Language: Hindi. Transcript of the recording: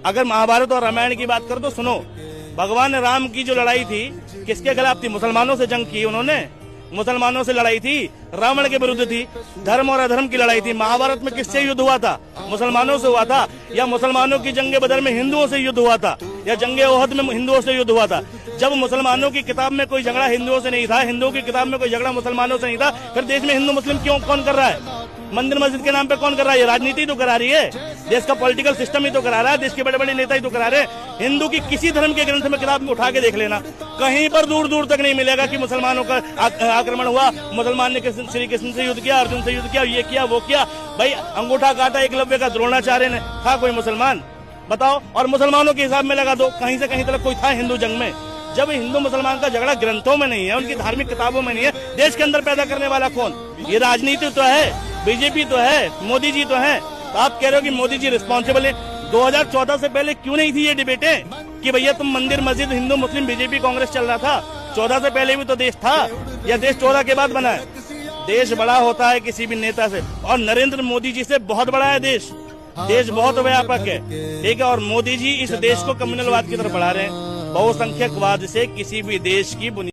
अगर महाभारत और रामायण की बात करो तो सुनो, भगवान राम की जो लड़ाई थी किसके खिलाफ थी? मुसलमानों से जंग की उन्होंने, मुसलमानों से लड़ाई थी, रावण के विरुद्ध थी, धर्म और अधर्म की लड़ाई थी। महाभारत में किससे युद्ध हुआ था? मुसलमानों से हुआ था। या मुसलमानों की जंगे बदर में हिंदुओं से युद्ध हुआ था, या जंगे ओहद में हिंदुओं से युद्ध हुआ था। जब मुसलमानों की किताब में कोई झगड़ा हिंदुओं से नहीं था, हिंदुओं की किताब में कोई झगड़ा मुसलमानों से नहीं था, फिर देश में हिंदू मुस्लिम क्यों कौन कर रहा है? मंदिर मस्जिद के नाम पे कौन कर रहा है? ये राजनीति तो करा रही है, देश का पॉलिटिकल सिस्टम ही तो करा रहा है, देश के बड़े बड़े नेता ही तो करा रहे हैं। हिंदू की किसी धर्म के ग्रंथ में किताब में उठा के देख लेना, कहीं पर दूर दूर तक नहीं मिलेगा कि मुसलमानों का आक्रमण हुआ, मुसलमान ने श्री कृष्ण से युद्ध किया, अर्जुन से युद्ध किया, ये किया वो किया। भाई अंगूठा काटा एकलव्य का द्रोणाचार्य ने, था कोई मुसलमान? बताओ। और मुसलमानों के हिसाब में लगा दो, कहीं से कहीं तक कोई था हिंदू जंग में? जब हिंदू मुसलमान का झगड़ा ग्रंथों में नहीं है, उनकी धार्मिक किताबों में नहीं है, देश के अंदर पैदा करने वाला कौन? ये राजनीति तो है, बीजेपी तो है, मोदी जी तो है। तो आप कह रहे हो कि मोदी जी रिस्पॉन्सिबल है। 2014 से पहले क्यों नहीं थी ये डिबेटें कि भैया तुम मंदिर मस्जिद हिंदू मुस्लिम बीजेपी कांग्रेस चल रहा था? 14 से पहले भी तो देश था, या देश 14 के बाद बना है? देश बड़ा होता है किसी भी नेता से, और नरेंद्र मोदी जी से बहुत बड़ा है देश। देश बहुत व्यापक है, ठीक है। और मोदी जी इस देश को कम्युनलवाद की तरफ बढ़ा रहे हैं। बहुसंख्यकवाद से किसी भी देश की बुनियाद